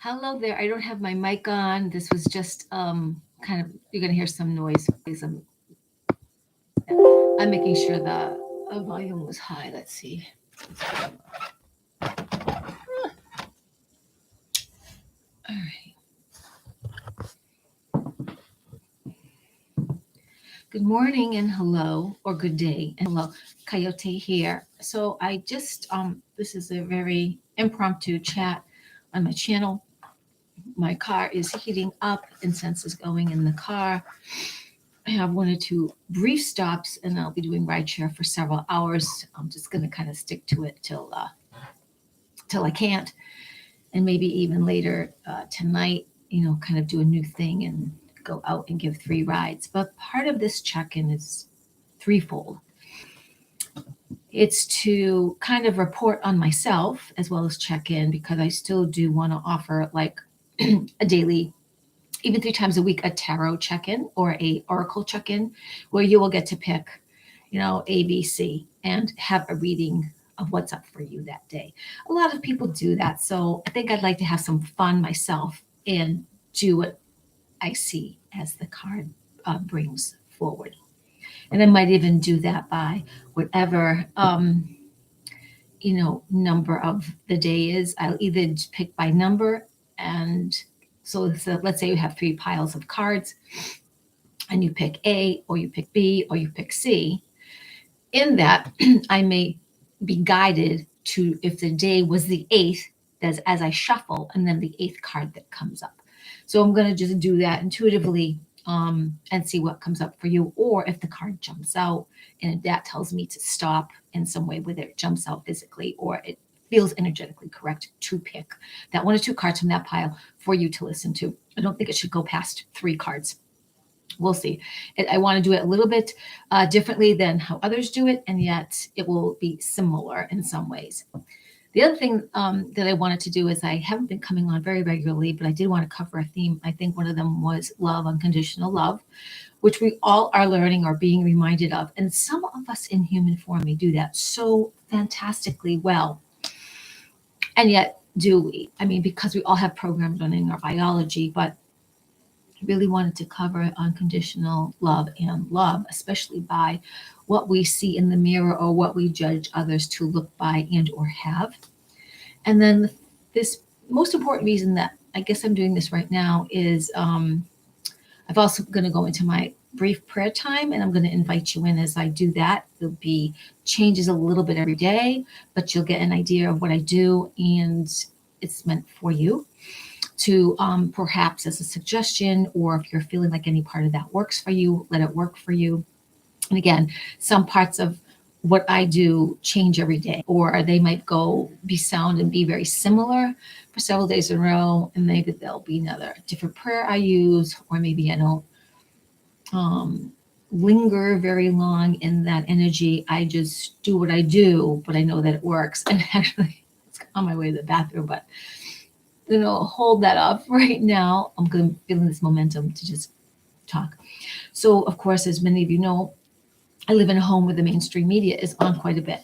Hello there. I don't have my mic on. This was just kind of, you're going to hear some noise. Please, I'm making sure the volume was high. Let's see. All right. Good morning and hello, or good day and hello. Coyote here. So I just, this is a very impromptu chat on my channel. My car is heating up, incense is going in the car. I have one or two brief stops, and I'll be doing rideshare for several hours. I'm just going to kind of stick to it till I can't, and maybe even later tonight. Kind of do a new thing and go out and give 3 rides. But part of this check-in is threefold. It's to kind of report on myself as well as check in, because I still do want to offer like a daily, even 3 times a week, a tarot check-in or a oracle check-in, where you will get to pick, A, B, C, and have a reading of what's up for you that day. A lot of people do that, so I think I'd like to have some fun myself and do what I see as the card brings forward. And I might even do that by whatever number of the day is. I'll either pick by number, and so let's say you have 3 piles of cards and you pick A, or you pick B, or you pick C. In that, I may be guided to, if the day was the 8th, as I shuffle, and then the 8th card that comes up. So I'm going to just do that intuitively and see what comes up for you. Or if the card jumps out and that tells me to stop in some way, whether it jumps out physically or it feels energetically correct to pick that 1 or 2 cards from that pile for you to listen to. I don't think it should go past 3 cards. We'll see. I want to do it a little bit differently than how others do it, and yet it will be similar in some ways. The other thing that I wanted to do is, I haven't been coming on very regularly, but I did want to cover a theme. I think one of them was love, unconditional love, which we all are learning or being reminded of. And some of us in human form may do that so fantastically well. And yet, do we? I mean, because we all have programs running our biology, but really wanted to cover unconditional love and love, especially by what we see in the mirror or what we judge others to look by and or have. And then this most important reason that I guess I'm doing this right now is I've also going to go into my brief prayer time, and I'm going to invite you in as I do that. There'll be changes a little bit every day, but you'll get an idea of what I do, and it's meant for you to perhaps as a suggestion, or if you're feeling like any part of that works for you, let it work for you. And again, some parts of what I do change every day, or they might be sound and be very similar for several days in a row, and maybe there'll be another different prayer I use, or maybe I don't linger very long in that energy. I just do what I do, but I know that it works. And actually, it's on my way to the bathroom, but hold that up right now. I'm feeling this momentum to just talk. So, of course, as many of you know, I live in a home where the mainstream media is on quite a bit,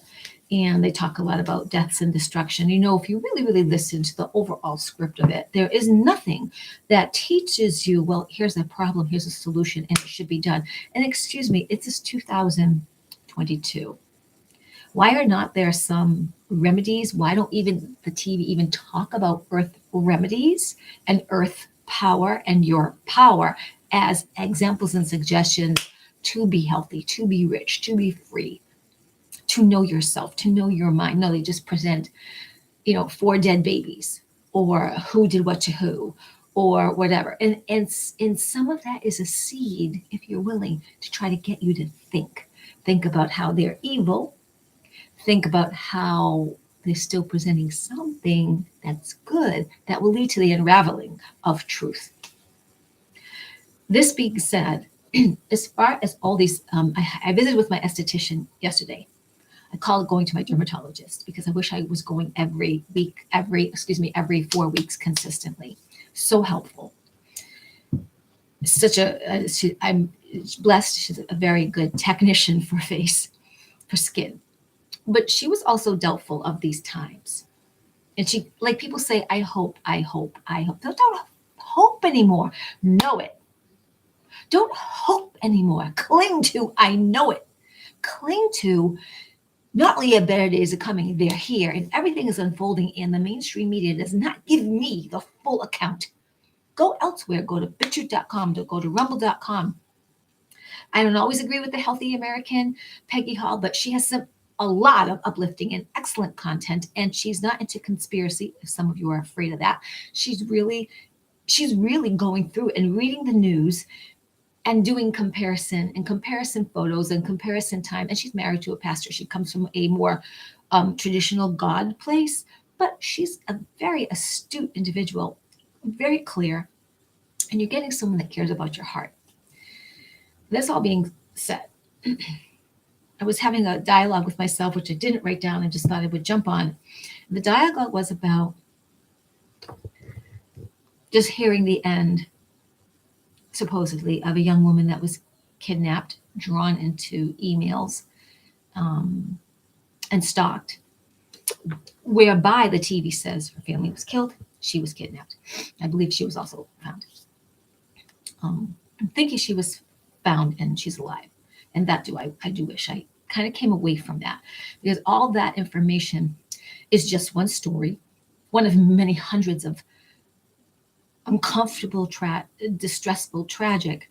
and they talk a lot about deaths and destruction. If you really, really listen to the overall script of it, there is nothing that teaches you, well, here's a problem, here's a solution, and it should be done. And excuse me, it's just 2022. Why are not there some remedies? Why don't even the TV even talk about earth remedies and earth power and your power as examples and suggestions to be healthy, to be rich, to be free, to know yourself, to know your mind? No, they just present, 4 dead babies, or who did what to who, or whatever. And some of that is a seed, if you're willing, to try to get you to think about how they're evil. Think about how they're still presenting something that's good that will lead to the unraveling of truth. This being said, as far as all these, I visited with my esthetician yesterday. I call it going to my dermatologist, because I wish I was going every 4 weeks consistently. So helpful. I'm blessed. She's a very good technician for face, for skin. But she was also doubtful of these times. And she, like people say, I hope, I hope, I hope. Don't hope anymore. Know it. Don't hope anymore. Cling to, I know it. Cling to, not only a better days are coming, they're here, and everything is unfolding, and the mainstream media does not give me the full account. Go elsewhere. Go to bitchute.com, go to rumble.com. I don't always agree with the Healthy American, Peggy Hall, but she has a lot of uplifting and excellent content, and she's not into conspiracy. If some of you are afraid of that, she's really going through and reading the news and doing comparison and comparison photos and comparison time. And she's married to a pastor. She comes from a more traditional God place, but she's a very astute individual, very clear, and you're getting someone that cares about your heart. This all being said, I was having a dialogue with myself, which I didn't write down. I just thought I would jump on. The dialogue was about just hearing the end, supposedly, of a young woman that was kidnapped, drawn into emails, and stalked, whereby the TV says her family was killed, she was kidnapped. I believe she was also found. I'm thinking she was found and she's alive. And that I do wish I kind of came away from that, because all that information is just one story, one of many hundreds of uncomfortable, distressful, tragic,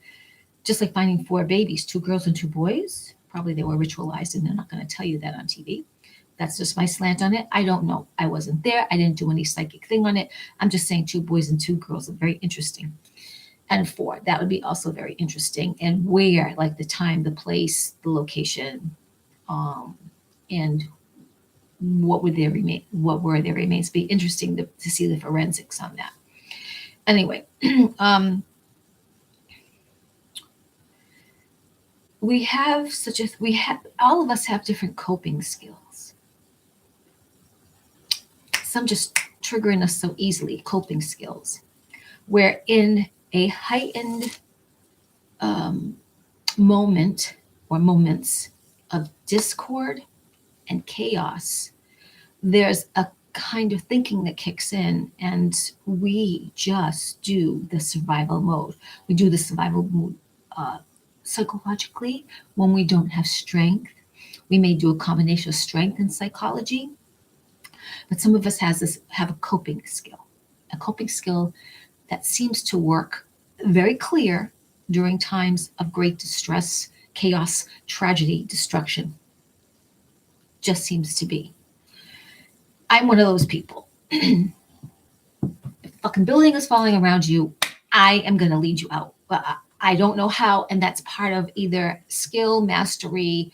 just like finding 4 babies, 2 girls and 2 boys. Probably they were ritualized, and they're not going to tell you that on TV. That's just my slant on it. I don't know. I wasn't there. I didn't do any psychic thing on it. I'm just saying 2 boys and 2 girls are very interesting. And 4, that would be also very interesting. And where, like the time, the place, the location, and what were their remains. Be interesting to see the forensics on that. Anyway, all of us have different coping skills. Some just triggering us so easily, coping skills, where in a heightened moment or moments of discord and chaos, there's a kind of thinking that kicks in, and we just do the survival mode. We do the survival mode psychologically when we don't have strength. We may do a combination of strength and psychology, but some of us have a coping skill that seems to work very clear during times of great distress, chaos, tragedy, destruction. Just seems to be. I'm one of those people. If a fucking building is falling around you, I am going to lead you out. But I don't know how, and that's part of either skill, mastery,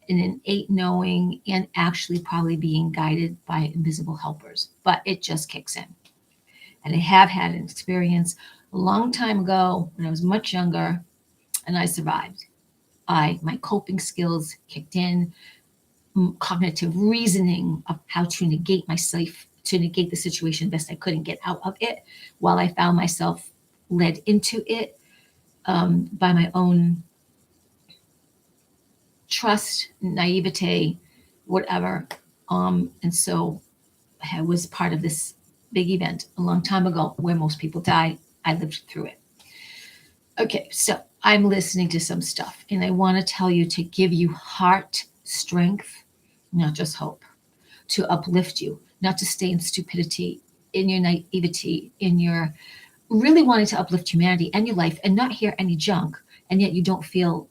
an innate knowing, and actually probably being guided by invisible helpers. But it just kicks in. And I have had an experience a long time ago when I was much younger, and I survived. My coping skills kicked in, cognitive reasoning of how to negate myself, to negate the situation best I could and get out of it, while I found myself led into it by my own trust, naivete, whatever. And so I was part of this big event a long time ago where most people die. I lived through it. Okay, so I'm listening to some stuff, and I want to tell you to give you heart strength, not just hope, to uplift you, not to stay in stupidity, in your naivety, in your really wanting to uplift humanity and your life and not hear any junk, and yet you don't feel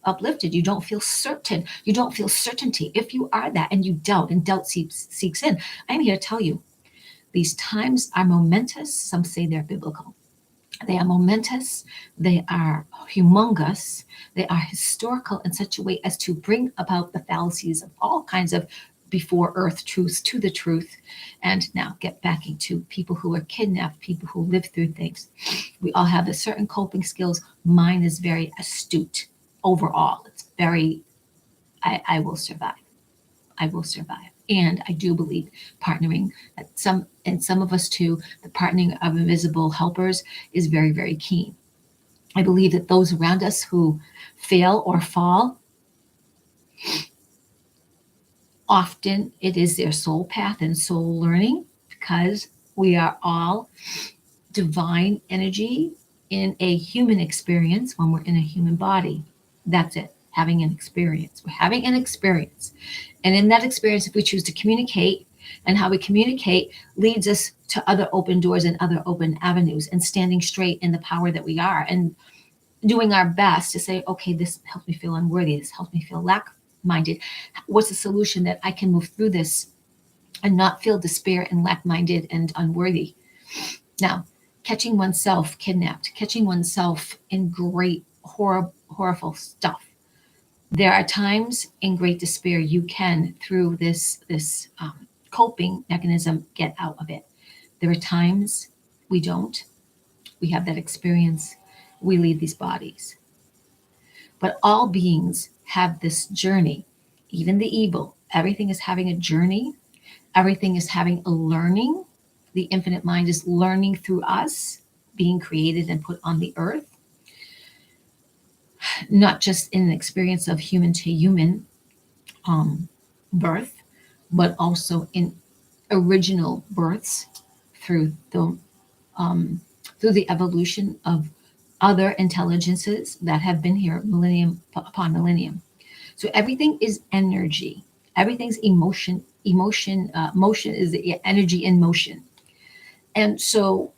uplifted. You don't feel certain. You don't feel certainty. If you are that and you doubt, and doubt seeks in, I'm here to tell you, these times are momentous. Some say they're biblical. They are momentous. They are humongous. They are historical in such a way as to bring about the fallacies of all kinds of before earth truths to the truth. And now get back into people who are kidnapped, people who live through things. We all have a certain coping skills. Mine is very astute overall. It's very, I will survive. I will survive. And I do believe partnering, some of us too, the partnering of invisible helpers is very, very key. I believe that those around us who fail or fall Often it is their soul path and soul learning, because we are all divine energy in a human experience when we're in a human body. That's it, having an experience. We're having an experience. And in that experience, if we choose to communicate, and how we communicate leads us to other open doors and other open avenues, and standing straight in the power that we are, and doing our best to say, okay, this helps me feel unworthy. This helps me feel lack minded. What's the solution that I can move through this and not feel despair and lack minded and unworthy? Now, catching oneself kidnapped, catching oneself in great, horrible stuff. There are times in great despair you can, through this coping mechanism, get out of it. There are times we don't. We have that experience. We leave these bodies. But all beings have this journey, even the evil. Everything is having a journey, everything is having a learning. The infinite mind is learning through us, being created and put on the earth, not just in an experience of human to human birth, but also in original births through the through the evolution of other intelligences that have been here millennium upon millennium. So everything is energy. Everything's emotion. Motion is the energy in motion. And so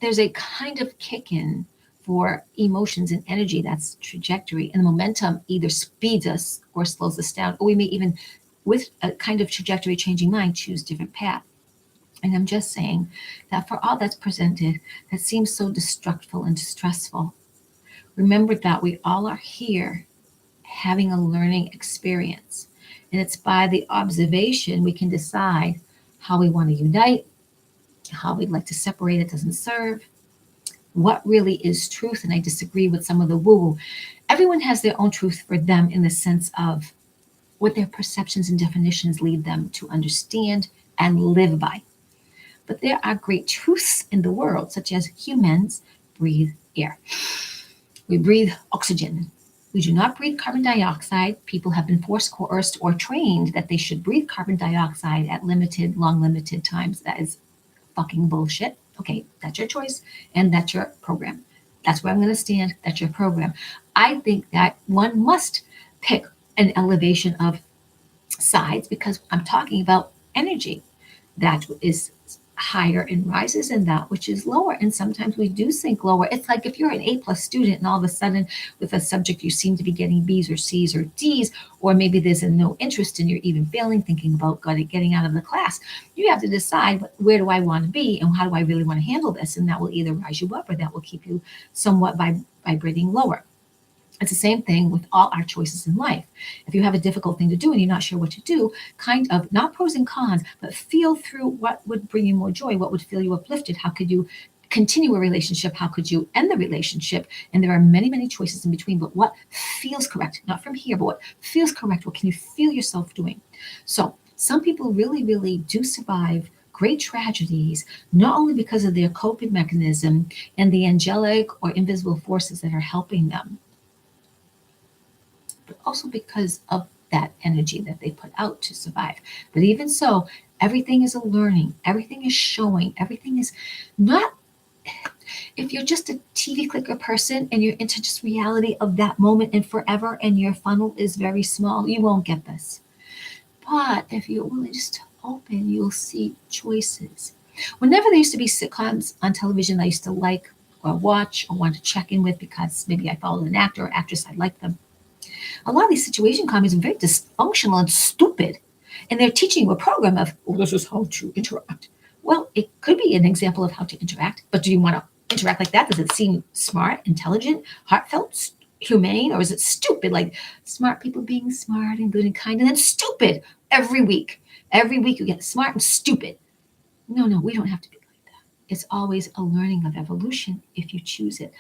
there's a kind of kick in for emotions and energy, that's trajectory. And the momentum either speeds us or slows us down, or we may even, with a kind of trajectory changing mind, choose different path. And I'm just saying that for all that's presented that seems so destructive and distressful, remember that we all are here having a learning experience. And it's by the observation we can decide how we want to unite, how we'd like to separate. It doesn't serve. What really is truth? And I disagree with some of the woo woo. Everyone has their own truth for them, in the sense of what their perceptions and definitions lead them to understand and live by. But there are great truths in the world, such as humans breathe air. We breathe oxygen. We do not breathe carbon dioxide. People have been forced, coerced, or trained that they should breathe carbon dioxide at limited, long limited times. That is fucking bullshit. Okay, that's your choice and that's your program. That's where I'm going to stand. That's your program. I think that one must pick an elevation of sides, because I'm talking about energy. That is higher and rises, and that which is lower. And sometimes we do sink lower. It's like if you're an A+ student and all of a sudden with a subject you seem to be getting B's or C's or D's, or maybe there's a no interest and you're even failing, thinking about getting out of the class. You have to decide, where do I want to be and how do I really want to handle this? And that will either rise you up or that will keep you somewhat vibrating lower. It's the same thing with all our choices in life. If you have a difficult thing to do and you're not sure what to do, kind of, not pros and cons, but feel through what would bring you more joy, what would feel you uplifted, how could you continue a relationship, how could you end the relationship? And there are many, many choices in between, but what feels correct, not from here, but what feels correct, what can you feel yourself doing? So some people really, really do survive great tragedies, not only because of their coping mechanism and the angelic or invisible forces that are helping them, but also because of that energy that they put out to survive. But even so, everything is a learning, everything is showing, everything is not. If you're just a TV clicker person and you're into just reality of that moment and forever, and your funnel is very small, you won't get this. But if you're willing just to open, you'll see choices. Whenever there used to be sitcoms on television I used to like or watch or want to check in with, because maybe I followed an actor or actress, I liked them, a lot of these situation comedies are very dysfunctional and stupid. And they're teaching you a program of, oh, this is how to interact. Well, it could be an example of how to interact, but do you want to interact like that? Does it seem smart, intelligent, heartfelt, humane, or is it stupid? Like smart people being smart and good and kind, and then stupid every week. Every week you get smart and stupid. No, no, we don't have to be like that. It's always a learning of evolution if you choose it.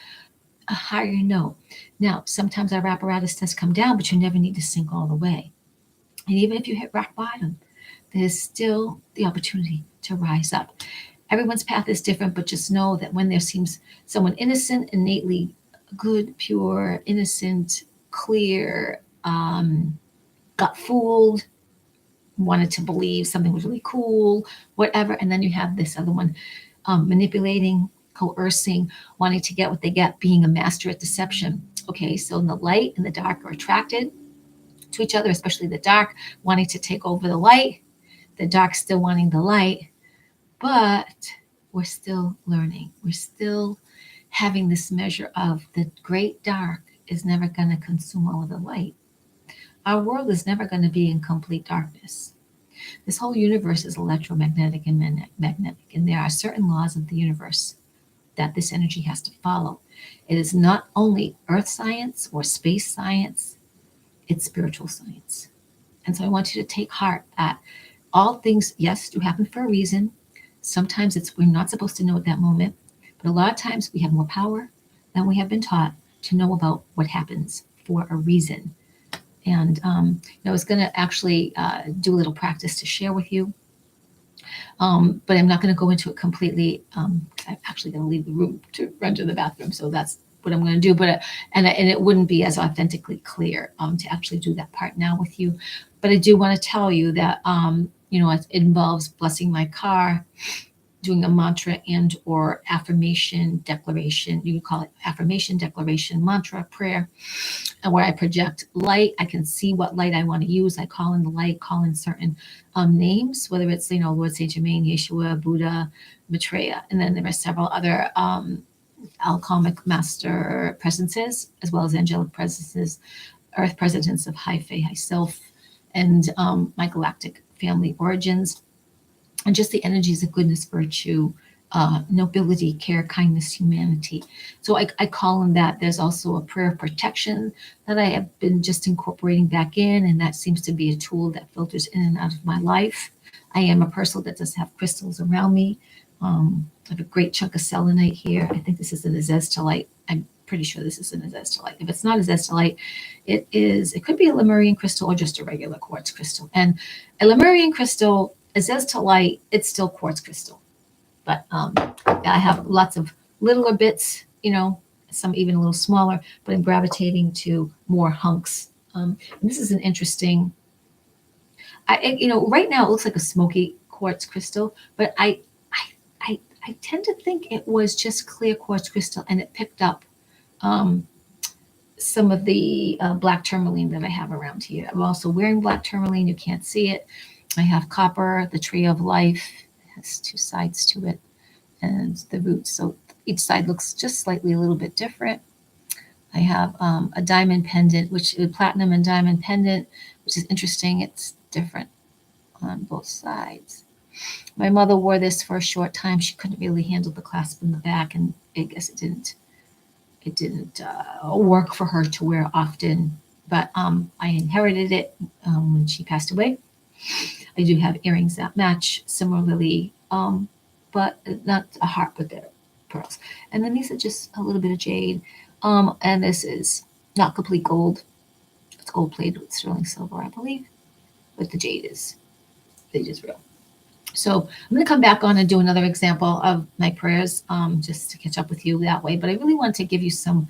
A higher no. Now, sometimes our apparatus does come down, but you never need to sink all the way. And even if you hit rock bottom, there's still the opportunity to rise up. Everyone's path is different, but just know that when there seems someone innocent, innately good, pure, innocent, clear, got fooled, wanted to believe something was really cool, whatever. And then you have this other one, manipulating, coercing, wanting to get what they get, being a master at deception. Okay, so the light and the dark are attracted to each other, especially the dark wanting to take over the light, the dark still wanting the light, but we're still learning. We're still having this measure of the great dark is never going to consume all of the light. Our world is never going to be in complete darkness. This whole universe is electromagnetic and magnetic, and there are certain laws of the universe that this energy has to follow. It is not only earth science or space science, it's spiritual science. And so I want you to take heart that all things, yes, do happen for a reason. Sometimes it's we're not supposed to know at that moment, but a lot of times we have more power than we have been taught to know about what happens for a reason. And I was going to actually do a little practice to share with you, but I'm not going to go into it completely. I'm actually going to leave the room to run to the bathroom, so that's what I'm going to do. But and it wouldn't be as authentically clear to actually do that part now with you. But I do want to tell you that it involves blessing my car, doing a mantra and or affirmation declaration. You can call it affirmation, declaration, mantra, prayer, and where I project light. I can see what light I want to use. I call in the light, call in certain names, whether it's Lord Saint Germain, Yeshua, Buddha, Maitreya, and then there are several other alchemic master presences, as well as angelic presences, earth presidents of high fae, high self, and my galactic family origins, and just the energies of goodness, virtue, nobility, care, kindness, humanity. So I call on that. There's also a prayer of protection that I have been just incorporating back in, and that seems to be a tool that filters in and out of my life. I am a person that does have crystals around me. I have a great chunk of selenite here. I think this is an azeztulite. I'm pretty sure this is an azeztulite. If it's not azeztulite, it could be a Lemurian crystal or just a regular quartz crystal. And a Lemurian crystal, azeztulite, it's still quartz crystal. But I have lots of littler bits, some even a little smaller, but I'm gravitating to more hunks. And this is an interesting, right now it looks like a smoky quartz crystal, but I tend to think it was just clear quartz crystal, and it picked up some of the black tourmaline that I have around here. I'm also wearing black tourmaline. You can't see it. I have copper, the tree of life. It has two sides to it, and the roots. So each side looks just slightly a little bit different. I have a diamond pendant, which is platinum and diamond pendant, which is interesting. It's different on both sides. My mother wore this for a short time. She couldn't really handle the clasp in the back, and I guess it didn't work for her to wear often. But I inherited it when she passed away. I do have earrings that match similarly, but not a heart, but they're pearls. And then these are just a little bit of jade. And this is not complete gold. It's gold plated with sterling silver, I believe. But the jade is real. So I'm going to come back on and do another example of my prayers, just to catch up with you that way. But I really want to give you some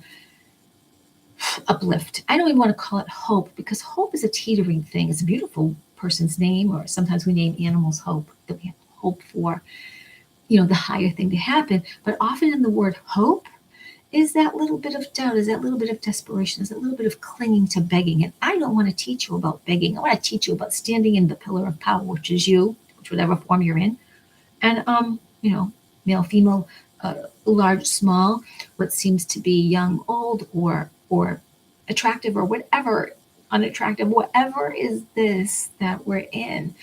uplift. I don't even want to call it hope, because hope is a teetering thing. It's a beautiful person's name, or sometimes we name animals hope, that we have hope for, the higher thing to happen. But often in the word hope is that little bit of doubt, is that little bit of desperation, is that little bit of clinging to begging. And I don't want to teach you about begging. I want to teach you about standing in the pillar of power, which is you, whatever form you're in, and male, female, large, small, what seems to be young, old, or attractive, or whatever, unattractive, whatever is this that we're in,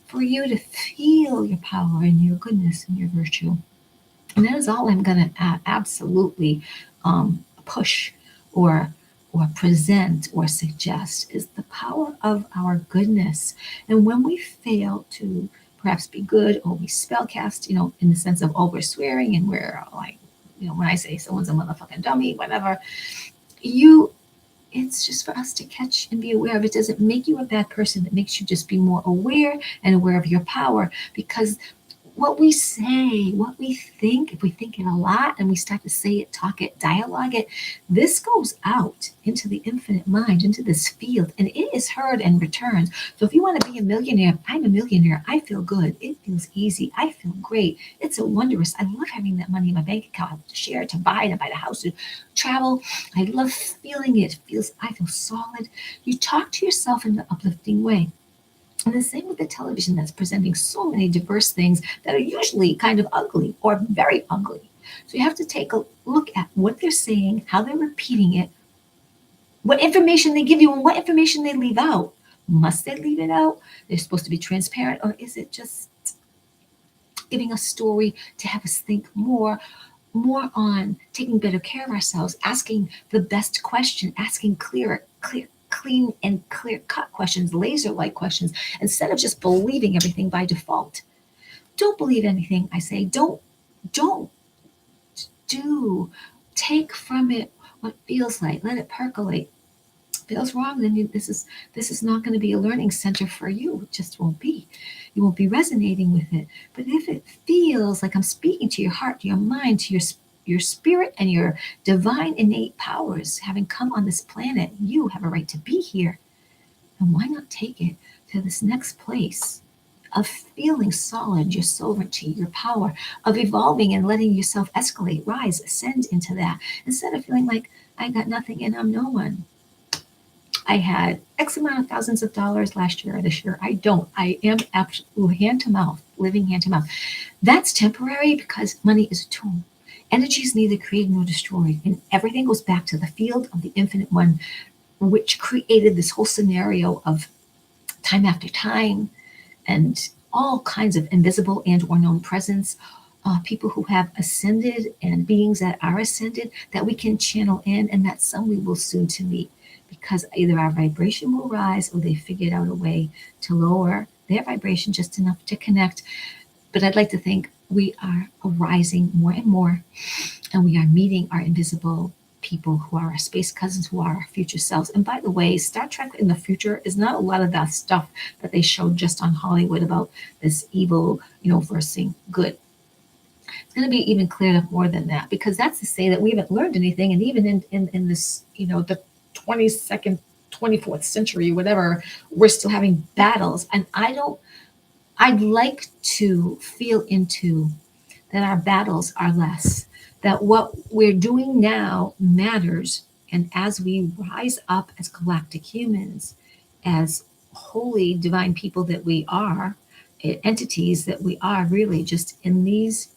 for you to feel your power and your goodness and your virtue. And that is all I'm going to absolutely push or present or suggest, is the power of our goodness. And when we fail to perhaps be good, or we spellcast, in the sense of, oh, we're swearing and we're like, when I say someone's a motherfucking dummy, whatever, it's just for us to catch and be aware of. It doesn't make you a bad person. It makes you just be more aware and aware of your power, because what we say, what we think, if we think it a lot and we start to say it, talk it, dialogue it, this goes out into the infinite mind, into this field, and it is heard and returns. So if you want to be a millionaire, I'm a millionaire. I feel good. It feels easy. I feel great. It's a wondrous. I love having that money in my bank account to share, to buy the house, to travel. I love feeling it. I feel solid. You talk to yourself in an uplifting way. And the same with the television that's presenting so many diverse things that are usually kind of ugly or very ugly. So you have to take a look at what they're saying, how they're repeating it, what information they give you, and what information they leave out. Must they leave it out? They're supposed to be transparent, or is it just giving a story to have us think more on taking better care of ourselves, asking the best question, asking clean and clear cut questions, laser like questions, instead of just believing everything by default. Don't believe anything I say. Don't do. Take from it what feels like. Let it percolate. Feels wrong, then this is not going to be a learning center for you. It just won't be. You won't be resonating with it. But if it feels like I'm speaking to your heart, to your mind, to your spirit and your divine innate powers having come on this planet, you have a right to be here. And why not take it to this next place of feeling solid, your sovereignty, your power, of evolving and letting yourself escalate, rise, ascend into that, instead of feeling like I got nothing and I'm no one. I had X amount of thousands of dollars last year or this year. I don't. I am absolutely hand to mouth, living hand to mouth. That's temporary because money is a tool. Energy is neither created nor destroyed. And everything goes back to the field of the infinite one, which created this whole scenario of time after time and all kinds of invisible and or known presence, people who have ascended and beings that are ascended that we can channel in, and that some we will soon to meet, because either our vibration will rise or they figured out a way to lower their vibration just enough to connect. But I'd like to think we are rising more and more, and we are meeting our invisible people who are our space cousins, who are our future selves. And by the way, Star Trek in the future is not a lot of that stuff that they showed just on Hollywood about this evil, versus good. It's going to be even cleared up more than that, because that's to say that we haven't learned anything. And even in this, the 22nd, 24th century, whatever, we're still having battles. And I'd like to feel into that our battles are less, that what we're doing now matters. And as we rise up as galactic humans, as holy divine people that we are, entities that we are, really just in these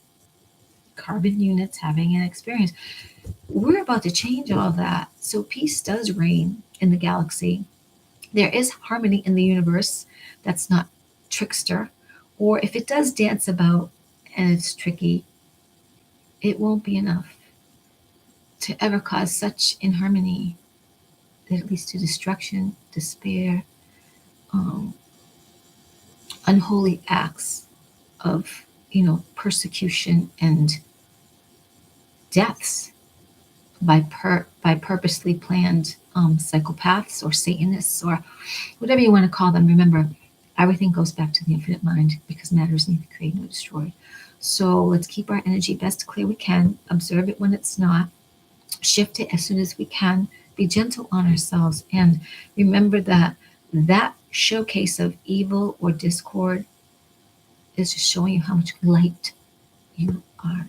carbon units having an experience, we're about to change all that. So peace does reign in the galaxy. There is harmony in the universe that's not trickster. Or if it does dance about and it's tricky, it won't be enough to ever cause such inharmony that it leads to destruction, despair, um, unholy acts of, persecution and deaths by purposely planned psychopaths or Satanists or whatever you want to call them. Remember, everything goes back to the infinite mind, because matter is neither created nor destroyed. So let's keep our energy best clear we can, observe it when it's not, shift it as soon as we can, be gentle on ourselves, and remember that showcase of evil or discord is just showing you how much light you are,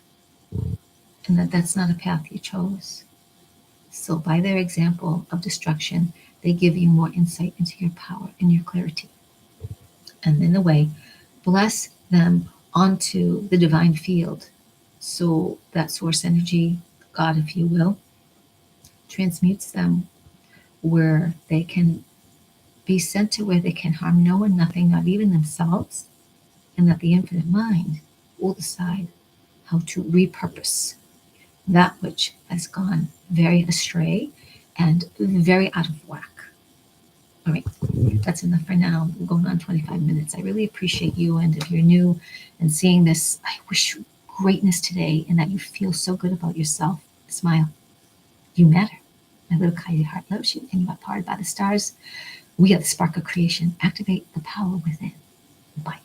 and that's not a path you chose. So by their example of destruction, they give you more insight into your power and your clarity. And in a way, bless them onto the divine field, so that source energy, God, if you will, transmutes them where they can be sent to where they can harm no one, nothing, not even themselves, and that the infinite mind will decide how to repurpose that which has gone very astray and very out of whack. All right, that's enough for now. We're going on 25 minutes. I really appreciate you. And if you're new and seeing this, I wish you greatness today and that you feel so good about yourself. Smile. You matter. My little Kaya heart loves you, and you are powered by the stars. We are the spark of creation. Activate the power within. Bye.